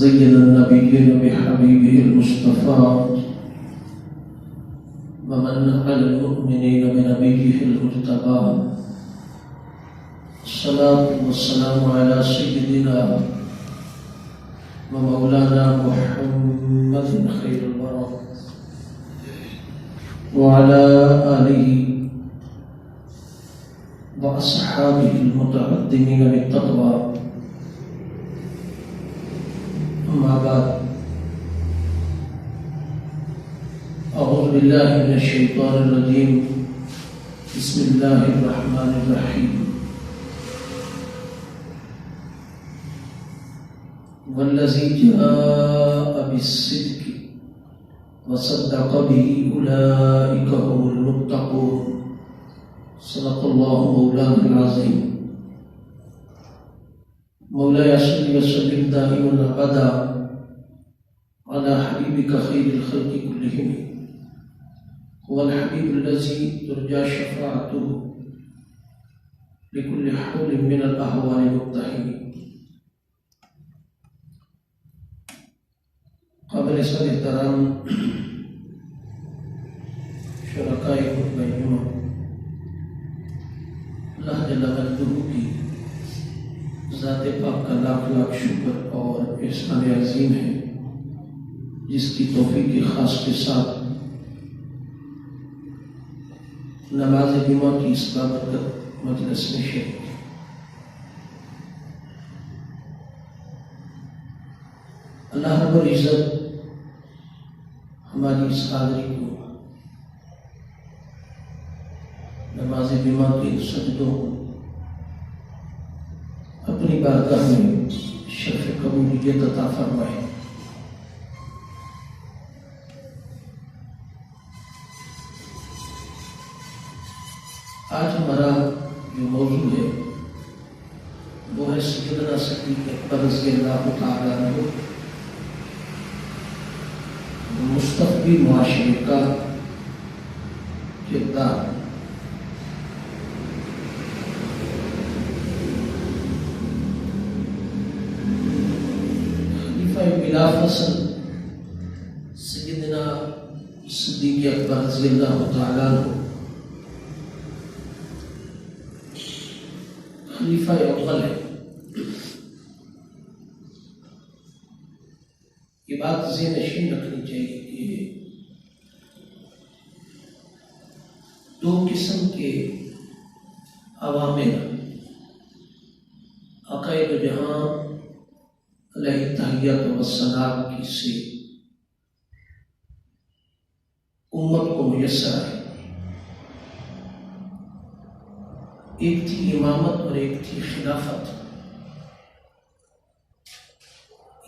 زين النبيين بحبيبه المصطفى ومن على المؤمنين بنبيه المجتبى الصلاة والسلام على سيدنا ومولانا محمد خير الورى وعلى آله وأصحابه المتقدمين بالتقوى. أما بعد، أعوذ بالله من الشيطان الرجيم. بسم الله الرحمن الرحيم. والذي جاء بالصدق وصدق به أولئك هم المتقون. صدق الله مولانا العظيم. مولاي صل وسلم دائما أبدا على حبيبك خير الخلق كلهم، هو الحبيب الذي ترجى شفاعته لكل حول من الأهوال مقتحم. قابل صد احترام شرکائے خطبہ جمعہ، اللہ جل مجدہ کی ذات پاک کا لاکھ لاکھ شکر اور احسان عظیم ہے، جس کی توفیق خاص کے ساتھ نماز جمعہ کی اس بابرکت مجلس میں شریک ہے۔ اللہ رب العزت ہماری اس حاضری کو نماز جمعہ کے سجدوں اپنی بارگاہ میں شرف قبولیت عطا فرمائے۔ آج ہمارا جو موضوع ہے وہ ہے سیدنا صدیق اکبر رضی اللہ تعالیٰ عنہ مستقبی معاشرے کا کردار۔ خلیفہ بلا فصل سیدنا صدیق اکبر رضی اللہ تعالیٰ عنہ خلیفہ اول ہے۔ یہ بات ذہن نشین رکھنی چاہیے کہ دو قسم کے عوامل عقائد جہاں علیہ تحیات و ثناء کی سے امت کو میسر ہے۔ ایک تھی امامت اور ایک تھی خلافت۔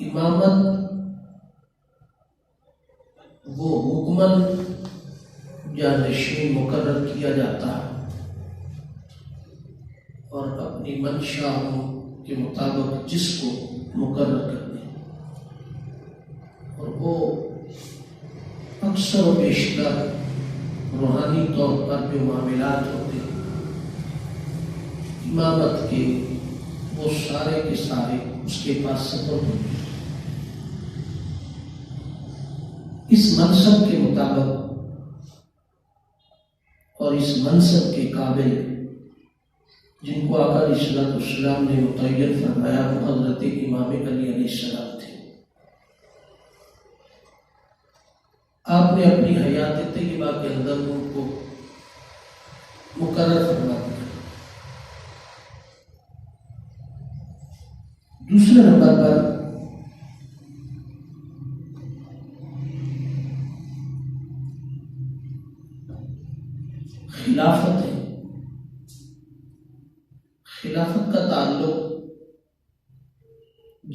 امامت وہ حکمن جانشین مقرر کیا جاتا ہے اور اپنی منشا کے مطابق جس کو مقرر کرتے ہیں، اور وہ اکثر و بیشتر روحانی طور پر جو معاملات ہوتے ہیں امامت کے، وہ سارے کے سارے اس کے پاس سپرد ہوتے ہیں۔ اس منصب کے مطابق اور اس منصب کے قابل جن کو آقا علیہ السلام نے متعین فرمایا وہ حضرت امام علی علیہ السلام تھے۔ آپ نے اپنی حیات طیبہ کے اندر ان کو مقرر فرما دیا۔ دوسرے نمبر پر خلافت ہے۔ خلافت کا تعلق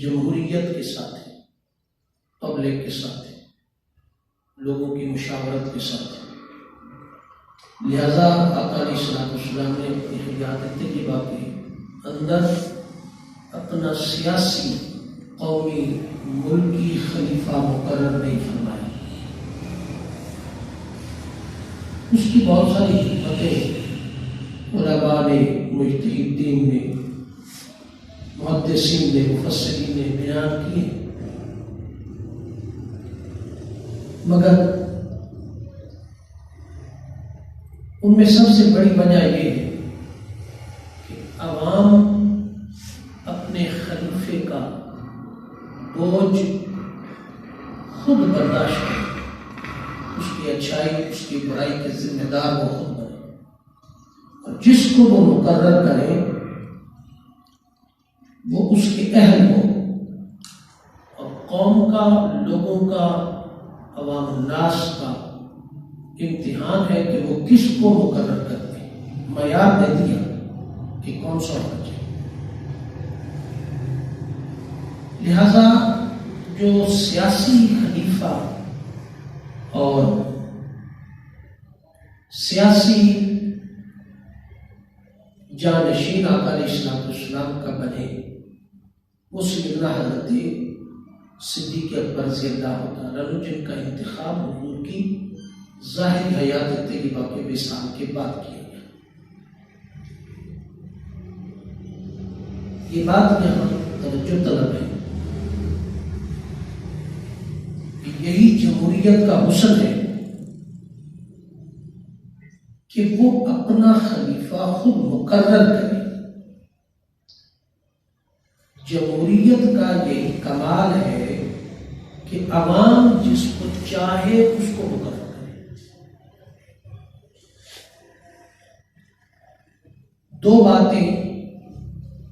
جمہوریت کے ساتھ ہے، پبلک کے ساتھ ہے، لوگوں کی مشاورت کے ساتھ ہے۔ لہذا آقا علیہ السلام نے اپنی حیات طیبہ کے اندر اپنا سیاسی قومی ملکی خلیفہ مقرر نہیں فرمایا۔ اس کی بہت ساری حکمتیں علماء نے، مجتہدین نے، محدثین نے، مفسرین نے بیان کی ہیں، مگر ان میں سب سے بڑی وجہ یہ ہے کہ عوام اپنے خلیفے کا بوجھ خود برداشت کرے، اس کی اچھائی اس کی برائی کے ذمہ دار وہ خود بنے، اور جس کو وہ مقرر کرے وہ اس کے اہل ہو، اور قوم کا، لوگوں کا، عوام الناس کا امتحان ہے کہ وہ کس کو مقرر کرتے ہیں۔ معیار دے دیا کہ کون سا ہونا چاہیے۔ لہذا جو سیاسی خلیفہ اور سیاسی جانشین آقا علیہ السلام کا بنے، وہ سیدنا حضرت صدیق اکبر رضی اللہ تعالیٰ عنہ، جن کا انتخاب حضور کی ظاہری حیات طیبہ کے وصال کے بعد کیا گیا۔ یہ بات یہاں توجہ طلب ہے کہ یہی جمہوریت کا حسن ہے کہ وہ اپنا خلیفہ خود مقرر کرے۔ جمہوریت کا یہی کمال ہے کہ عوام جس کو چاہے اس کو مقرر کرے۔ دو باتیں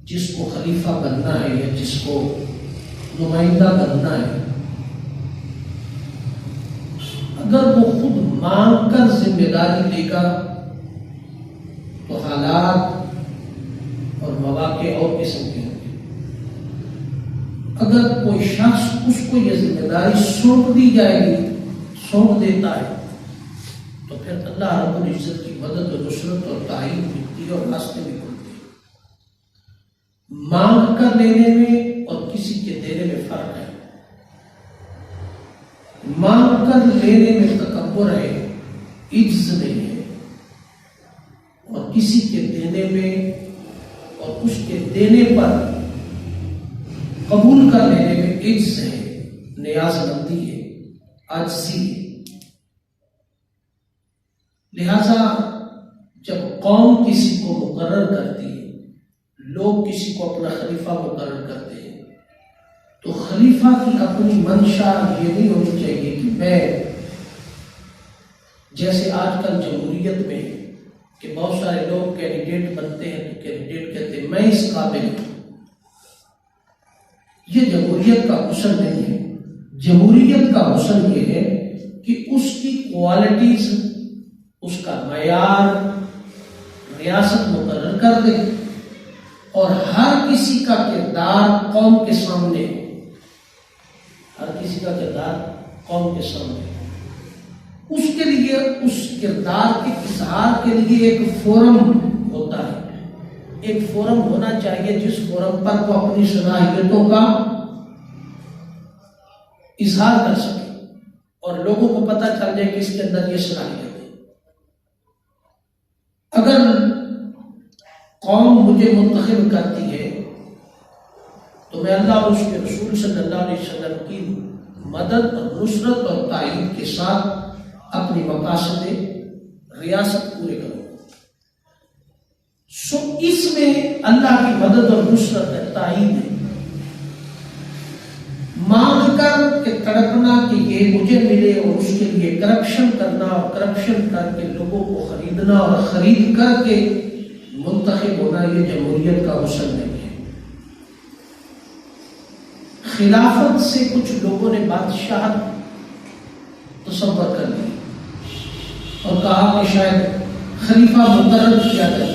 جس کو خلیفہ بننا ہے یا جس کو نمائندہ بننا ہے، اگر وہ خود مانگ کر ذمہ داری لے گا تو حالات اور مواقع اور قسم کے ہوں گے۔ اگر کوئی شخص اس کو یہ ذمہ داری سونپ دی جائے گی، سونپ دیتا ہے، تو پھر اللہ رب العزت کی مدد و نصرت اور تعین ملتی ہے اور راستے بھی کھلتے ہیں۔ مانگ کر لینے میں اور کسی کے دینے میں فرق ہے۔ مانگ کر لینے میں تکبر ہے، عجز نہیں ہے، اور کسی کے دینے میں اور اس کے دینے پر قبول کر لینے میں عجز ہے، نیاز مندی ہے، عاجزی ہے۔ لہذا جب قوم کسی کو مقرر کرتی ہے، لوگ کسی کو اپنا خلیفہ مقرر کرتے ہیں، تو خلیفہ کی اپنی منشا یہ نہیں ہونی چاہیے کہ میں، جیسے آج کل جمہوریت میں کہ بہت سارے لوگ کینڈیڈیٹ بنتے ہیں تو کینڈیڈیٹ کہتے ہیں میں اس قابل ہوں۔ یہ جمہوریت کا حسن نہیں ہے۔ جمہوریت کا حسن یہ ہے کہ اس کی کوالٹیز، اس کا معیار ریاست مقرر کر دے، اور ہر کسی کا کردار قوم کے سامنے، ہر کسی کا کردار قوم کے سامنے، اس کے لیے، اس کردار کے اظہار کے لیے ایک فورم ہوتا ہے۔ ایک فورم ہونا چاہیے جس فورم پر وہ اپنی صلاحیتوں کا اظہار کر سکے اور لوگوں کو پتہ چل جائے کہ اس کے اندر یہ صلاحیت ہے۔ اگر قوم مجھے منتخب کرتی ہے تو میں اللہ اور اس کے رسول صلی اللہ علیہ وسلم کی مدد اور نصرت اور تائید کے ساتھ اپنی مقاصد ریاست پورے کروں۔ سو اس میں اللہ کی مدد اور نصرت ہے، تائید ہے۔ مانگ کر کے تڑپنا کہ یہ مجھے ملے اور اس کے لیے کرپشن کرنا اور کرپشن کر کے لوگوں کو خریدنا اور خرید کر کے منتخب ہونا، یہ جمہوریت کا حسن نہیں ہے۔ خلافت سے کچھ لوگوں نے بادشاہت تصور کر لی اور کہا کہ شاید خلیفہ مقرر کیا جاتا ہے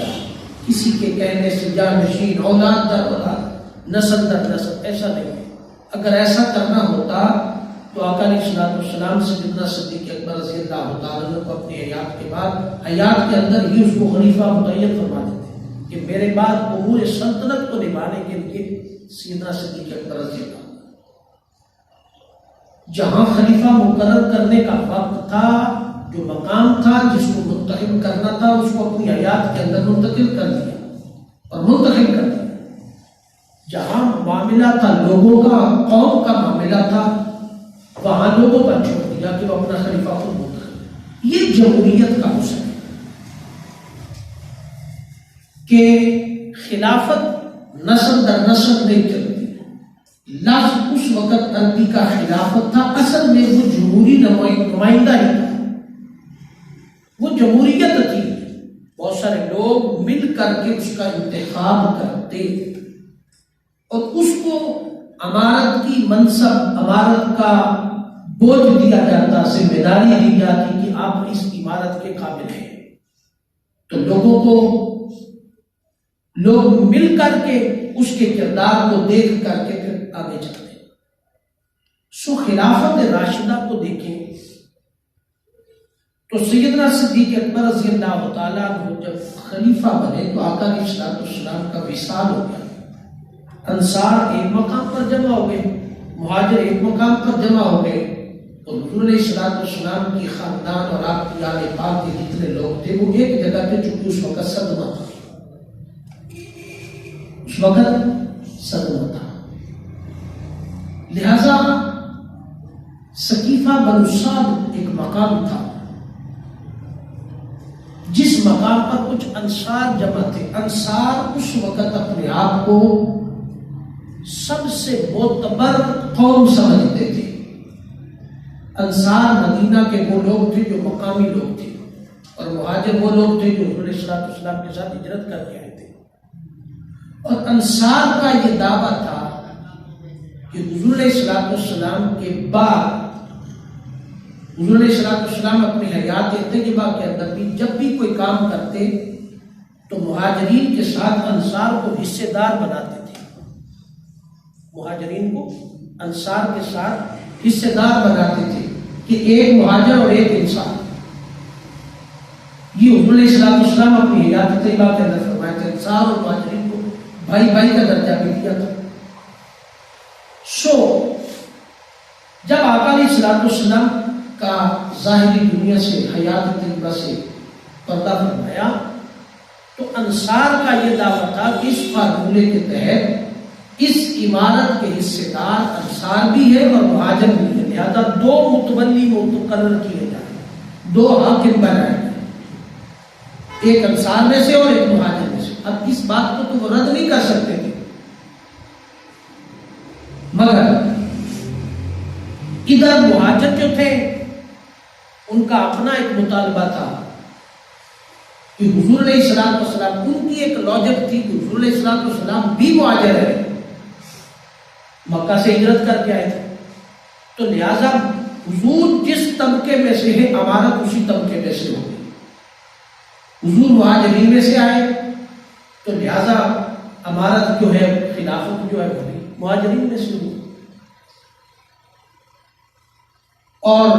کسی کے کہنے سے، جانشین، اولاد در اولاد، نسل در نسل۔ ایسا نہیں ہے۔ اگر ایسا کرنا ہوتا تو آقا علیہ السلام سے سیدنا صدیق اکبر رضی اللہ تعالیٰ عنہ کو اپنی حیات کے بعد، حیات کے اندر ہی اس کو خلیفہ متعین فرما دیتے کہ میرے بعد امور سلطنت کو نبھانے کے لیے سیدنا صدیق اکبر رضی اللہ۔ جہاں خلیفہ مقرر کرنے کا وقت تھا، جو مقام تھا، جس کو منتخب کرنا تھا، اس کو اپنی حیات کے اندر منتقل کر دیا اور منتخب کر دیا۔ جہاں معاملہ تھا لوگوں کا، قوم کا معاملہ تھا، وہاں لوگوں پر چھوڑ دیا کہ وہ اپنا خلیفہ خود منتخب کرے۔ یہ جمہوریت کا حسن ہے کہ خلافت نسل در نسل نہیں چلتی۔ لفظ اس وقت عربی کا خلافت تھا، اصل میں وہ جمہوری نمائندہ ہی تھا، وہ جمہوریت تھی۔ بہت سارے لوگ مل کر کے اس کا انتخاب کرتے اور اس کو امارت کی منصب، امارت کا بوجھ دیا جاتا، ذمہ داری دی جاتی کہ آپ اس امارت کے قابل ہیں۔ تو لوگوں کو لوگ مل کر کے اس کے کردار کو دیکھ کر کے پھر آگے چلتے۔ سو خلافت راشدہ کو دیکھیں تو سیدنا صدیق اکبر رضی اللہ تعالیٰ عنہ جب خلیفہ بنے تو آقا علیہ الصلوۃ والسلام کا وصال ہو گیا۔ انصار ایک مقام پر جمع ہو گئے، مہاجر ایک مقام پر جمع ہو گئے، تو حضور علیہ الصلوۃ والسلام کی خاندان اور آپ کی آل پاک کے جتنے لوگ تھے وہ ایک جگہ پہ، چونکہ اس وقت صدمہ تھا، اس وقت صدمہ تھا، لہذا سقیفہ بنو سعد ایک مقام تھا جس مقام پر کچھ انصار جمع تھے۔ انصار اس وقت اپنے آپ کو سب سے معتبر قوم سمجھتے تھے۔ انصار مدینہ کے وہ لوگ تھے جو مقامی لوگ تھے، اور مہاجر وہ لوگ تھے جو حضور علیہ الصلوۃ والسلام کے ساتھ ہجرت کر کے آئے تھے۔ اور انصار کا یہ دعویٰ تھا کہ حضور علیہ الصلوۃ والسلام کے بعد، حضور علیہ الصلوۃ والسلام اپنی حیات طیبہ کے اندر بھی جب بھی کوئی کام کرتے تو مہاجرین کے ساتھ انصار کو حصے دار بناتے تھے، مہاجرین کو انصار کے ساتھ حصے دار بناتے تھے کہ ایک مہاجر اور ایک انصار۔ یہ حضور علیہ الصلوۃ والسلام اپنی حیات طیبہ کے اندر فرمائے تھے، انصار اور مہاجرین کو بھائی بھائی کا درجہ بھی دیا تھا۔ سو جب آقا علیہ الصلوۃ والسلام کا ظاہری دنیا سے، حیات طیبہ سے پردہ فرمایا تو انصار کا یہ دعویٰ تھا کہ اس فارمولے کے تحت اس عمارت کے حصے دار انصار بھی ہے اور مہاجر بھی ہے، لہذا دو متولی مقرر کیے جائیں، دو حاکم بنائے جائیں، ایک انصار میں سے اور ایک مہاجر میں سے۔ اب اس بات کو تو وہ رد نہیں کر سکتے تھے، مگر ادھر مہاجر جو تھے ان کا اپنا ایک مطالبہ تھا کہ حضور علیہ الصلوۃ والسلام، ان کی ایک لاجک تھی کہ حضور علیہ الصلوۃ والسلام بھی مہاجر ہے، مکہ سے ہجرت کر کے آئے تھے، تو لہذا حضور جس طبقے میں سے ہے امارت اسی طبقے میں سے ہوگی۔ حضور مہاجرین میں سے آئے تو لہذا امارت جو ہے، خلافت جو ہے وہ بھی مہاجرین میں سے ہوگی۔ اور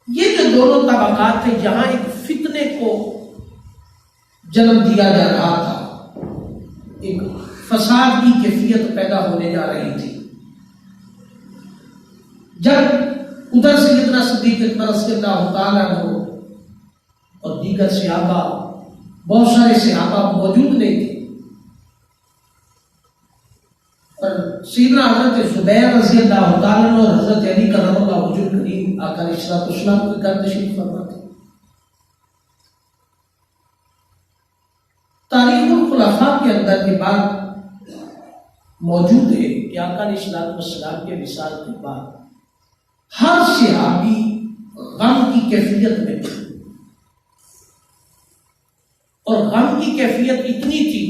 یہ جو دونوں طبقات تھے، یہاں ایک فتنے کو جنم دیا جا رہا تھا، ایک فساد کی کیفیت پیدا ہونے جا رہی تھی۔ جب ادھر سیدنا صدیق اکبر رضی اللہ تعالیٰ عنہ اور دیگر صحابہ، بہت سارے صحابہ موجود نہیں تھے، اور سیدنا حضرت زبیر رضی اللہ تعالیٰ عنہ اور حضرت علی کرم اللہ وجہ کریم آقا علیہ الصلوۃ والسلام کے گھر تشریف فرما تھے۔ تاریخ الخلفاء کے اندر یہ بات موجود ہے کہ آقا علیہ الصلوۃ والسلام کے وصال کے بعد ہر صحابی غم کی کیفیت میں تھے، اور غم کی کیفیت اتنی تھی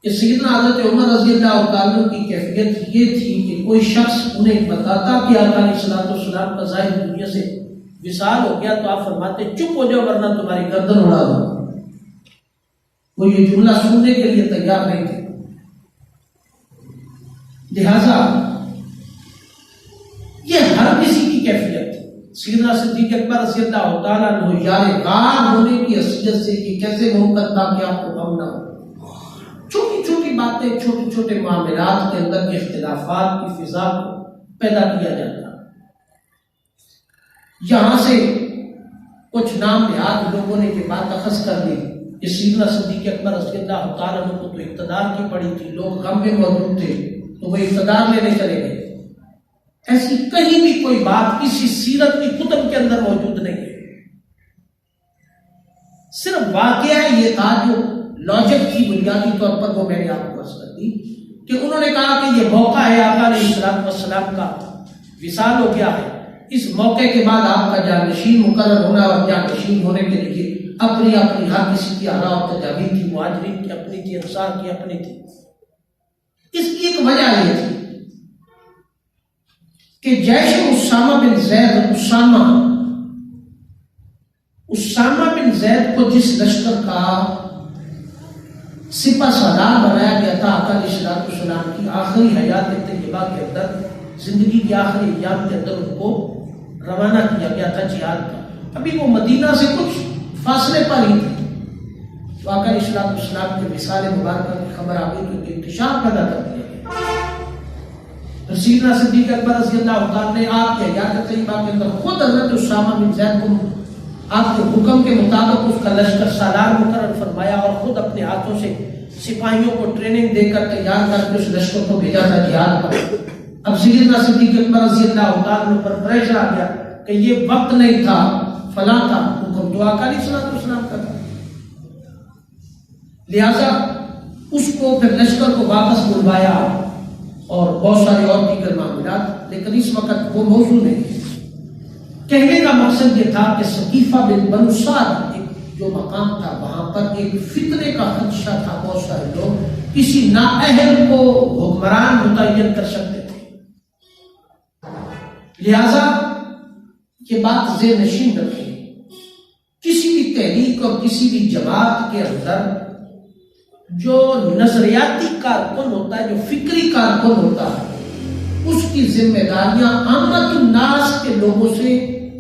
کہ سیدنا حضرت عمر رضی اللہ تعالیٰ کی کیفیت یہ تھی کہ کوئی شخص انہیں بتاتا کہ آقا علیہ الصلوۃ والسلام کا ظاہر دنیا سے وصال ہو گیا تو آپ فرماتے چپ ہو جاؤ ورنہ تمہاری گردن اڑا دوں۔ وہ یہ جملہ سننے کے لیے تیار نہیں تھے، لہذا یہ ہر کسی کی کیفیت تھی۔ سیدنا صدیق اکبر رضی اللہ تعالیٰ عنہ یار غار ہونے کی حیثیت سے یہ کیسے ممکن تھا کہ آپ کو غم نہ ہو؟ چھوٹی چھوٹی باتیں، چھوٹے چھوٹے معاملات کے اندر اختلافات کی فضا کو پیدا کیا جاتا۔ یہاں سے کچھ نام نہاد لوگوں نے یہ بات اخذ کر دی کہ سیدنا صدیق اکبر رضی اللہ تعالیٰ عنہ کو تو اقتدار کی پڑی تھی، لوگ غم میں موجود تھے تو وہ اقتدار لینے چلے گئے، ایسی کہیں بھی کوئی بات کسی سیرت کی کتب کے اندر موجود نہیں ہے. صرف واقعہ یہ تھا جو لاجک کی بنیادی طور پر وہ میں نے آپ کو عرض کر دی کہ انہوں نے کہا کہ یہ موقع ہے آقا علیہ السلام کا وصال ہو گیا ہے. اس موقع کے بعد آپ کا جانشین مقرر ہونا اور جانشین ہونے کے لیے اپنی اپنی ہر کسی کی آراء اور تجاویز تھی. مہاجرین کی اپنی تھی، انصار کی اپنی تھی. اس کی ایک وجہ یہ تھی کہ جیش اسامہ بن زید اسامہ بن زید کو جس لشکر کا سپہ سالار بنایا گیا تھا آقا علیہ السلام کی آخری حیات طیبہ کے اندر، زندگی کی آخری ایام کے اندر ان کو روانہ کیا گیا تھا جہاد کا. ابھی وہ مدینہ سے کچھ فاصلے پر ہی تھے. تو آقا علیہ السلام کے وصال مبارکہ کی خبر آ گئی تو انتشار پیدا کر دیا گیا. سیدنا صدیق اکبر رضی اللہ عنہ نے آپ کے حیات طیبہ کے اندر خود حضرت اسامہ بن زید کو آپ کے حکم کے مطابق اس کا لشکر سالار مقرر فرمایا اور خود اپنے ہاتھوں سے سپاہیوں کو ٹریننگ دے کر تیار کر کے اس لشکر کو بھیجا تھا جہاد پر. اب سیدنا صدیق اکبر رضی اللہ عنہ پر پریشر آ گیا کہ یہ وقت نہیں تھا، فلاں تھا، حکم تو آقا علیہ السلام کا تھا. لہذا اس کو پھر لشکر کو واپس بلوایا اور بہت سارے اور دیگر معاملات، لیکن اس وقت وہ موضوع نہیں ہے. کہنے کا مقصد یہ تھا کہ ثقیفہ بنو سعد جو مقام تھا وہاں پر ایک فتنے کا خدشہ تھا. بہت سارے لوگ کسی نااہل کو حکمران متعین کر سکتے تھے. لہذا یہ بات ذہن نشین رکھیں، کسی بھی تحریک اور کسی بھی جماعت کے اندر جو نظریاتی کارکن ہوتا ہے، جو فکری کارکن ہوتا ہے، اس کی ذمہ داریاں عامت الناس کے لوگوں سے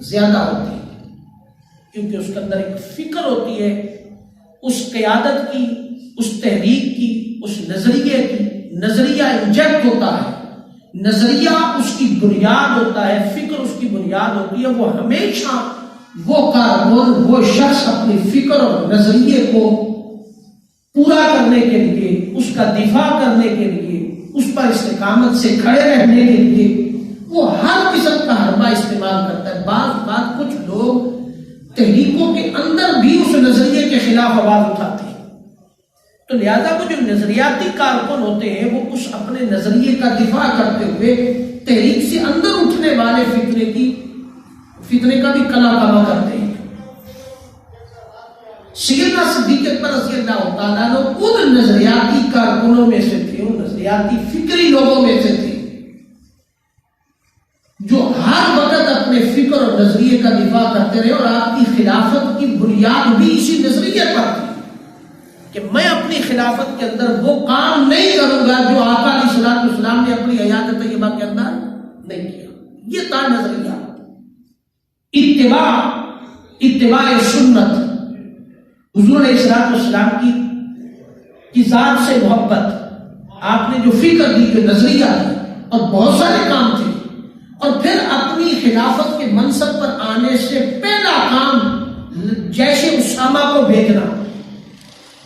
زیادہ ہوتی ہیں، کیونکہ اس کے اندر ایک فکر ہوتی ہے اس قیادت کی، اس تحریک کی، اس نظریے کی. نظریہ انجیکٹ ہوتا ہے، نظریہ اس کی بنیاد ہوتا ہے، فکر اس کی بنیاد ہوتی ہے. وہ ہمیشہ وہ کارکن، وہ شخص اپنی فکر اور نظریے کو پورا کرنے کے لیے، اس کا دفاع کرنے کے لیے، اس پر استقامت سے کھڑے رہنے کے لیے وہ ہر قسم کا حربہ استعمال کرتا ہے. بعض کچھ لوگ تحریکوں کے اندر بھی اس نظریے کے خلاف آواز اٹھاتے ہیں. تو لہذا وہ جو نظریاتی کارکن ہوتے ہیں وہ اس اپنے نظریے کا دفاع کرتے ہوئے تحریک سے اندر اٹھنے والے فتنے کا بھی کلا کما کرتے ہیں. سیدنا صدیق اکبر رضی اللہ تعالیٰ عنہ ان نظریاتی کارکنوں میں سے تھے، ان نظریاتی فکری لوگوں میں سے تھے جو ہر وقت اپنے فکر اور نظریے کا دفاع کرتے رہے. اور آپ کی خلافت کی بنیاد بھی اسی نظریے پر تھی کہ میں اپنی خلافت کے اندر وہ کام نہیں کروں گا جو آقا علیہ السلام نے اپنی حیات طیبہ کے اندر نہیں کیا. یہ تھا نظریہ. اتباع سنت، حضور علیہ السلام کی ذات سے محبت، آپ نے جو فکر دی، جو نظریہ دی، اور بہت سارے کام تھے. اور پھر اپنی خلافت کے منصب پر آنے سے پہلا کام جیش اسامہ کو بھیجنا.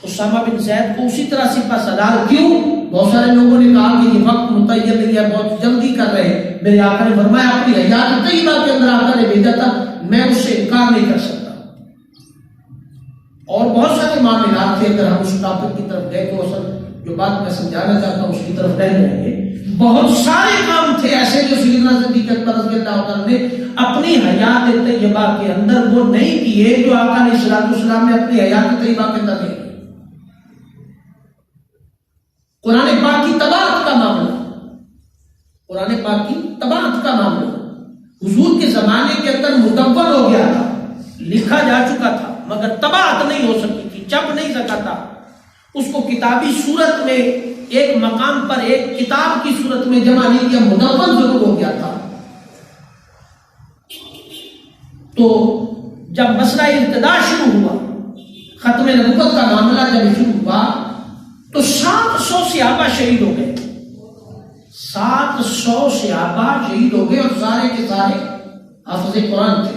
اسامہ بن زید کو اسی طرح سپہ سالار. کیوں؟ بہت سارے لوگوں نے کہا کہ یہ وقت متعین نہیں ہے، بہت جلدی کر رہے ہیں. میرے آقا نے فرمایا اپنی حیات طیبہ کے اندر آقا نے بھیجا تھا، میں اس سے انکار نہیں کر سکتا. اور بہت سارے معاملات تھے. اگر ہم اس ٹاپک کی طرف گئے تو اصل جو بات میں سمجھانا چاہتا ہوں اس کی طرف رہ جائیں گے. بہت سارے کام تھے ایسے جو سیدنا صدیق اکبر رضی اللہ عنہ نے اپنی حیات طیبہ کے اندر وہ نہیں کیے جو آقا علیہ السلام نے اپنی حیات طیبہ کے اندر نہیں کیے. قرآن پاک کی طباعت کا معاملہ، قرآن پاک کی طباعت کا معاملہ حضور کے زمانے کے اندر مدون ہو گیا تھا، لکھا جا چکا تھا، مگر طباعت نہیں ہو سکی تھی، چھپ نہیں سکا تھا. اس کو کتابی صورت میں ایک مقام پر ایک کتاب کی صورت میں جمع نہیں کیا، مدون ضرور ہو گیا تھا. تو جب مسئلہ ارتداد شروع ہوا، ختم نبوت کا معاملہ جب شروع ہوا تو 700 صحابہ شہید ہو گئے. 700 صحابہ شہید ہو گئے اور سارے کے سارے حافظ قرآن تھے.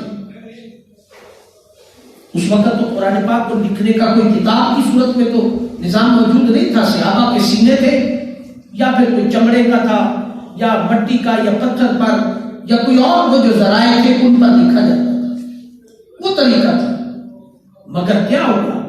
اس وقت تو قرآن پاک کو لکھنے کا کوئی کتاب کی صورت میں تو نظام موجود نہیں تھا. صحابہ کے سینے تھے یا پھر کوئی چمڑے کا تھا یا مٹی کا یا پتھر پر یا کوئی اور وہ جو ذرائع تھے ان پر لکھا جاتا تھا، وہ طریقہ تھا۔ مگر کیا ہوا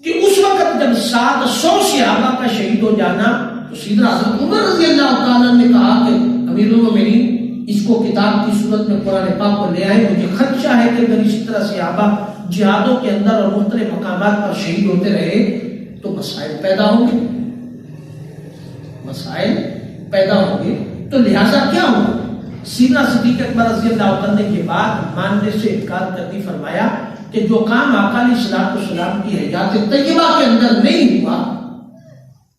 کہ اس وقت جب 700 صحابہ کا شہید ہو جانا تو سیدنا حضرت عمر رضی اللہ تعالیٰ نے کہا کہ امیر المومنین اس کو کتاب کی صورت میں قرآن پاک کو لے آئے، مجھے خدشہ ہے کہ اگر اسی طرح صحابہ جہادوں کے اندر اور مختلف مقامات پر شہید ہوتے رہے تو مسائل پیدا ہوں گے، مسائل پیدا ہوں گے۔ تو لہٰذا کیا ہوا، سیدنا صدیق اکبر رضی اللہ عنہ نے یہ بات ماننے سے انکار کر دی، فرمایا کہ جو کام آقا علیہ الصلوۃ والسلام کی حیات طیبہ کے اندر نہیں ہوا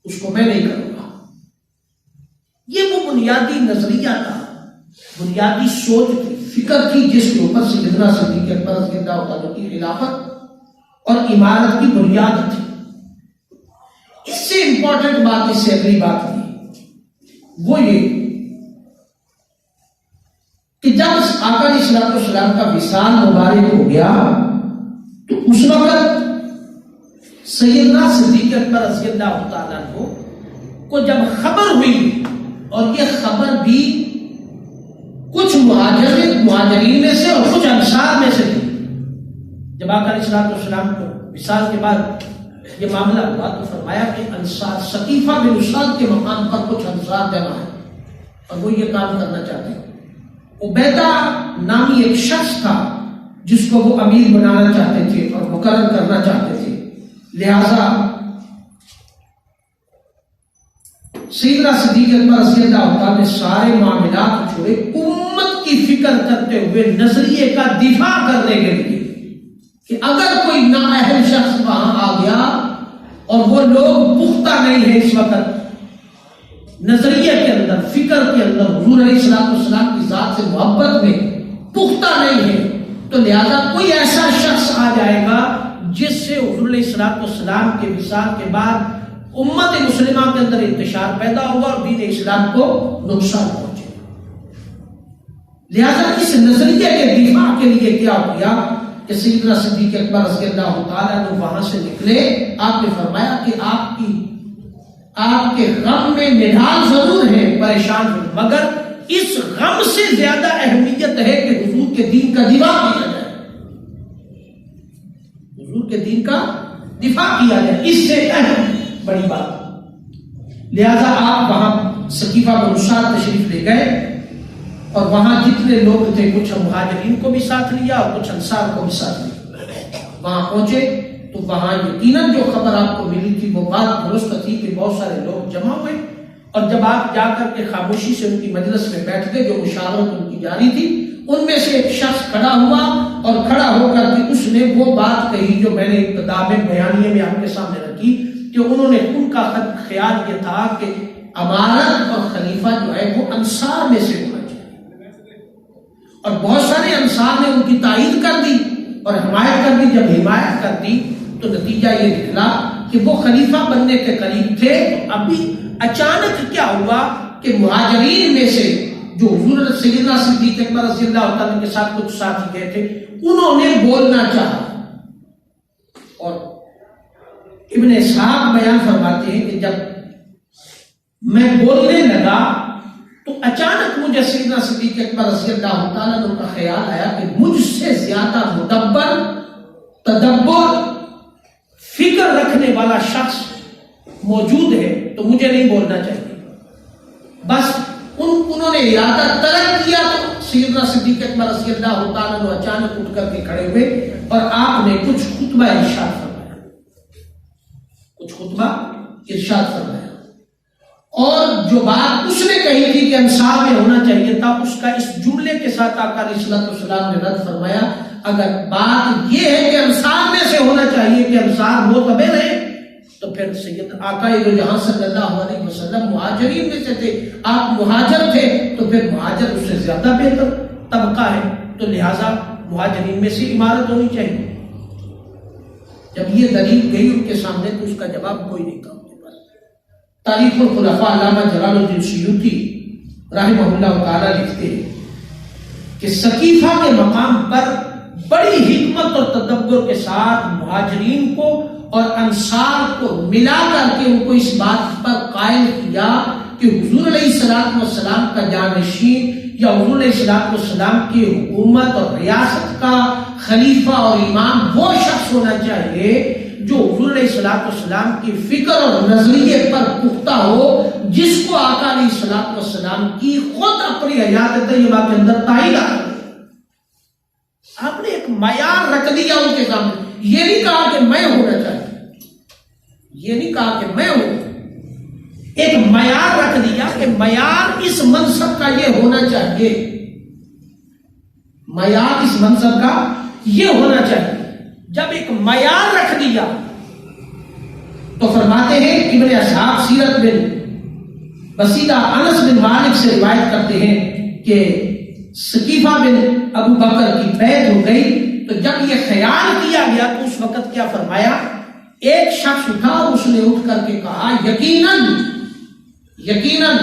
اس کو میں نہیں کروں گا۔ یہ وہ بنیادی نظریہ تھا، بنیادی سوچ تھی، فکر تھی، جس کے اوپر سیدنا صدیق اکبر رضی اللہ عنہ کی خلافت اور عمارت کی بنیاد تھی۔ اس سے امپورٹنٹ بات، اس سے اگلی بات تھی وہ یہ کہ جب آقا علیہ الصلوۃ والسلام کا وصال مبارک ہو گیا تو اس وقت سیدنا صدیق اکبر رضی اللہ تعالیٰ عنہ کو جب خبر ہوئی، اور یہ خبر بھی کچھ مہاجرین میں سے اور کچھ انصار میں سے تھی، جب آقا علیہ الصلوۃ والسلام کو وصال کے بعد یہ معاملہ ہوا تو فرمایا کہ انصار ثقیفہ بن اسد کے مقام پر کچھ انصار جمع ہیں اور وہ یہ کام کرنا چاہتے ہیں۔ عبیدہ نامی ایک شخص تھا جس کو وہ امیر بنانا چاہتے تھے اور مقرر کرنا چاہتے تھے، لہذا سیدنا صدیق اکبر رضی اللہ عنہ نے سارے معاملات چھوڑے، امت کی فکر کرتے ہوئے نظریے کا دفاع کرنے کے لیے کہ اگر کوئی نااہل شخص وہاں آ گیا اور وہ لوگ پختہ نہیں ہیں اس وقت نظریے کے اندر، فکر کے اندر، حضور علیہ الصلوۃ والسلام کی ذات سے محبت میں پختہ نہیں ہے، تو لہذا کوئی ایسا شخص آ جائے گا جس سے حضور علیہ الصلوۃ والسلام کے وصال کے بعد امت مسلمہ کے اندر انتشار پیدا ہوگا اور دین اسلام کو نقصان پہنچے گا۔ لہذا اس نظریے کے دفاع کے لیے کیا کیا کہ سیدنا صدیق اکبر رضی اللہ تعالیٰ نے وہاں سے نکلے، آپ نے فرمایا کہ آپ کے غم میں نڈھال ضرور ہے، پریشان ہوں، مگر اس غم سے زیادہ اہمیت ہے کہ حضور کے دین کا دفاع کیا جائے، حضور کے دین کا دفاع کیا جائے، اس سے اہم بڑی بات۔ لہذا آپ وہاں ثقیفہ بن اسد تشریف لے گئے اور وہاں جتنے لوگ تھے کچھ مہاجرین کو بھی ساتھ لیا اور کچھ انصار کو بھی ساتھ لیا۔ وہاں پہنچے تو وہاں یقیناً جو خبر آپ کو ملی تھی وہ بات درست تھی کہ بہت سارے لوگ جمع ہوئے، اور جب آپ جا کر کے خاموشی سے ان کی مجلس میں بیٹھ گئے، جو مشاورت ان کی جاری تھی، ان میں سے ایک شخص کھڑا ہوا اور کھڑا ہو کر کے اس نے وہ بات کہی جو میں نے ابتدا میں بیانیے میں آپ کے سامنے رکھی کہ انہوں نے ان کا خیال یہ تھا کہ امارت اور خلیفہ جو ہے وہ انصار میں سے ہونا چاہیے، اور بہت سارے انصار نے ان کی تائید کر دی اور حمایت کر دی۔ جب حمایت کر دی تو نتیجہ یہ نکلا کہ وہ خلیفہ بننے کے قریب تھے، تو ابھی اچانک کیا ہوا کہ مہاجرین میں سے جو حضور سیدنا صدیق اکبر رضی اللہ عنہ کے ساتھ کچھ ساتھی گئے تھے انہوں نے بولنا چاہا، اور ابن اسحاق بیان فرماتے ہیں کہ جب میں بولنے لگا تو اچانک مجھے سیدنا صدیق اکبر رضی اللہ تعالیٰ عنہ کا خیال آیا کہ مجھ سے زیادہ مدبر، تدبر، فکر رکھنے والا شخص موجود ہے تو مجھے نہیں بولنا چاہیے۔ بس انہوں نے ارادہ ترک کیا تو سیدنا صدیق اکبر رضی اللہ تعالیٰ عنہ اچانک اٹھ کر کے کھڑے ہوئے اور آپ نے کچھ خطبہ ارشاد فرمایا، کچھ خطبہ ارشاد فرمایا، اور جو بات اس نے کہی تھی کہ انصار میں ہونا چاہیے تھا اس کا اس جملے کے ساتھ آقا علیہ الصلوۃ والسلام نے رد فرمایا، اگر بات یہ ہے کہ انصار میں سے ہونا چاہیے کہ انصار معتبر ہے تو پھر سید آقا جہاں صلی اللہ علیہ وسلم مہاجرین میں سے تھے، آپ مہاجر تھے تو پھر مہاجر اس سے زیادہ بہتر طبقہ ہے، تو لہٰذا مہاجرین میں سے عمارت ہونی چاہیے۔ جب یہ دلیل گئی ان کے سامنے تو اس کا جواب کوئی نہیں تھا۔ تاریخ الخلفاء علامہ جلال الدین سیوطی رحمہ اللہ تعالیٰ لکھتے ہیں کہ ثقیفہ کے مقام پر بڑی حکمت اور تدبر کے ساتھ مہاجرین کو اور انصار کو ملا کر کے ان کو اس بات پر قائل کیا کہ حضور علیہ الصلوۃ والسلام کا جانشین یا حضور علیہ السلام کی حکومت اور ریاست کا خلیفہ اور امام وہ شخص ہونا چاہیے جو حضور علیہ السلام کی فکر اور نظریے پر پختہ ہو، جس کو آقا علیہ السلام کی خود اپنی حیات طیبہ کے اندر تائید آ گئی۔ آپ نے ایک معیار رکھ دیا ان کے سامنے، یہ نہیں کہا کہ میں ہونا چاہیے، یہ نہیں کہا کہ میں ہوں، ایک معیار رکھ دیا کہ معیار اس منصب کا یہ ہونا چاہیے، معیار اس منصب کا یہ ہونا چاہیے۔ جب ایک معیار رکھ دیا تو فرماتے ہیں ابن اصحاب سیرت بن بسیطہ انس بن مالک سے روایت کرتے ہیں کہ ثقیفہ بن ابو بکر کی بیعت ہو گئی، تو جب یہ خیال کیا گیا تو اس وقت کیا فرمایا، ایک شخص اٹھا، اس نے اٹھ کر کے کہا یقیناً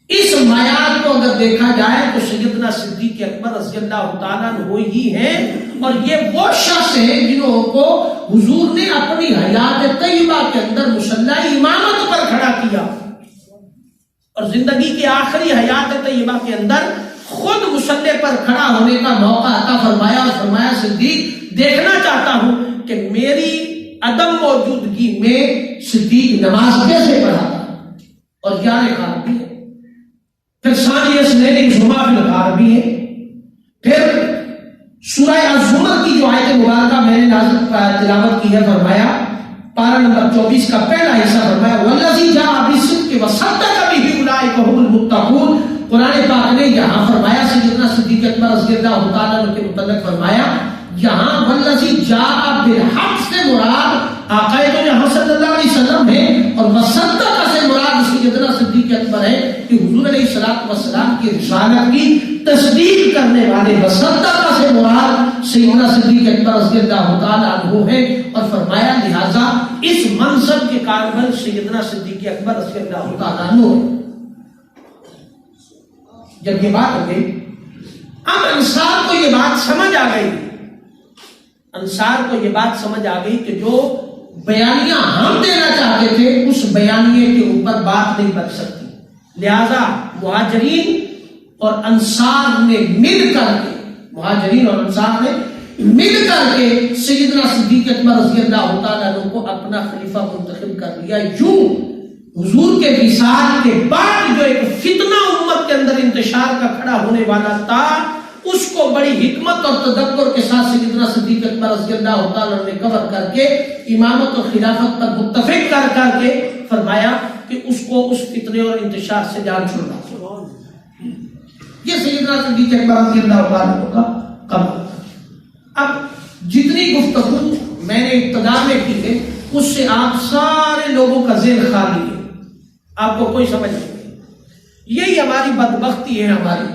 اس معیار کو اگر دیکھا جائے تو سیدنا صدیق اکبر رضی اللہ تعالیٰ عنہ ہی ہیں، اور یہ وہ شخص ہیں جنہوں کو حضور نے اپنی حیات طیبہ کے اندر مصلی امامت پر کھڑا کیا، اور زندگی کی آخری حیات طیبہ کے اندر خود مصلی پر کھڑا ہونے کا موقع عطا فرمایا، اور فرمایا صدیق دیکھنا چاہتا ہوں کہ میری عدم موجودگی میں صدیق نماز کیسے پڑھا، اور یار غار بھی ہے، پھر ثانی اسنین جمعہ فی الغار بھی ہے، پھر سورہ الزمر کی جو آیت مبارکہ میں نے نازل تلاوت کی ہے، فرمایا پارہ نمبر 24 کا پہلا حصہ فرمایا والذی جاء بالصدق وصدق بہ اولئک هم المتقون۔ قرآن پاک نے یہاں فرمایا سیدنا صدیق اکبر رضی اللہ تعالیٰ عنہ کے متعلق فرمایا، یہاں والذی جاء بالحق سے مراد آقا تو یہاں صلی اللہ علیہ وسلم ہے، اور وصدق سے مراد سیدنا صدیق اکبر ہے کہ حضور علیہ السلام کی رسالت کی تصدیق کرنے والے، وصدق سے مراد سیدنا صدیق اکبر رضی اللہ تعالیٰ عنہ ہے، اور فرمایا لہذا اس منصب کے قائل سیدنا صدیق اکبر رضی اللہ تعالیٰ عنہ ہے۔ جب یہ بات ہو گئی، اب انصار کو یہ بات سمجھ آ گئی، انصار کو یہ بات سمجھ آ گئی کہ جو بیانیہ ہم دینا چاہتے تھے اس بیانیے کے اوپر بات نہیں بچ سکتی، لہذا مہاجرین اور انصار نے مل کر کے، مہاجرین اور انصار نے مل کر کے سیدنا صدیق اکبر رضی اللہ تعالیٰ عنہ کو اپنا خلیفہ منتخب کر لیا۔ یوں حضور کے وصال کے بعد جو ایک فتنہ امت کے اندر انتشار کا کھڑا ہونے والا تھا، اس کو بڑی حکمت اور تدبر کے ساتھ سیدنا صدیق اکبر رضی اللہ تعالیٰ عنہ نے کور کر کے امامت اور خلافت پر متفق کر کے فرمایا کہ اس کو اس فتنے اور انتشار سے جان چھوڑنا۔ یہ سیدنا صدیق اکبر رضی اللہ تعالیٰ عنہ کا قول۔ اب جتنی گفتگو میں نے ابتدا میں کی ہے اس سے آپ سارے لوگوں کا ذہن خالی ہے، آپ کو کوئی سمجھ نہیں۔ یہی ہماری بدبختی ہے ہماری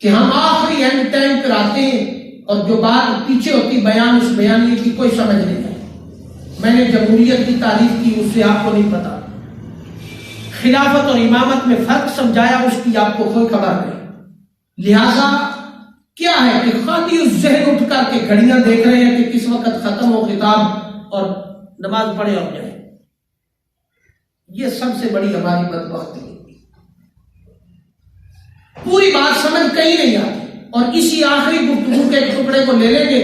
کہ ہم آخری اینڈ ٹائم پر آتے ہیں اور جو بات پیچھے ہوتی بیان، اس بیانیے کی کوئی سمجھ نہیں آئی۔ میں نے جمہوریت کی تعریف کی، اس سے آپ کو نہیں پتا، خلافت اور امامت میں فرق سمجھایا، اس کی آپ کو کوئی خبر نہیں۔ لہذا کیا ہے کہ خالی اس ذہن اٹھ کر کے گھڑیاں دیکھ رہے ہیں کہ کس وقت ختم ہو خطاب اور نماز پڑھے اور جائے۔ یہ سب سے بڑی ہماری بدبختی ہے، پوری بات سمجھ کہیں نہیں آتی، اور اسی آخری گفتگو کے ایک ٹکڑے کو لے لیں گے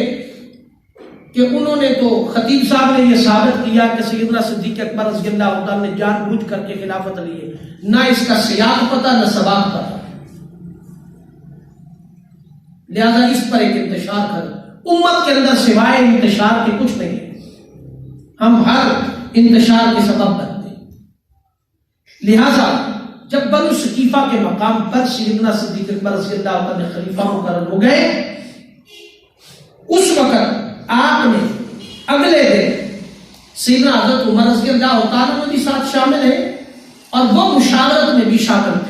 کہ انہوں نے تو خطیب صاحب نے یہ ثابت کیا کہ سیدنا صدیق اکبر رضی اللہ تعالیٰ نے جان بوجھ کر کے خلافت لی ہے، نہ اس کا سیاق پتہ نہ سباق پتہ، لہذا اس پر ایک انتشار کرو۔ امت کے اندر سوائے انتشار کے کچھ نہیں ہے، ہم ہر انتشار کے سبب بنتے ہیں۔ لہذا جب بنو ثقیفہ کے مقام پر سیدنا صدیق اکبر رضی اللہ عنہ نے خلیفہ مقرر ہو گئے، اس وقت آپ نے اگلے دن سیدنا حضرت عمر رضی اللہ تعالیٰ عنہ بھی ساتھ شامل ہیں، اور وہ مشاورت میں بھی شامل تھے۔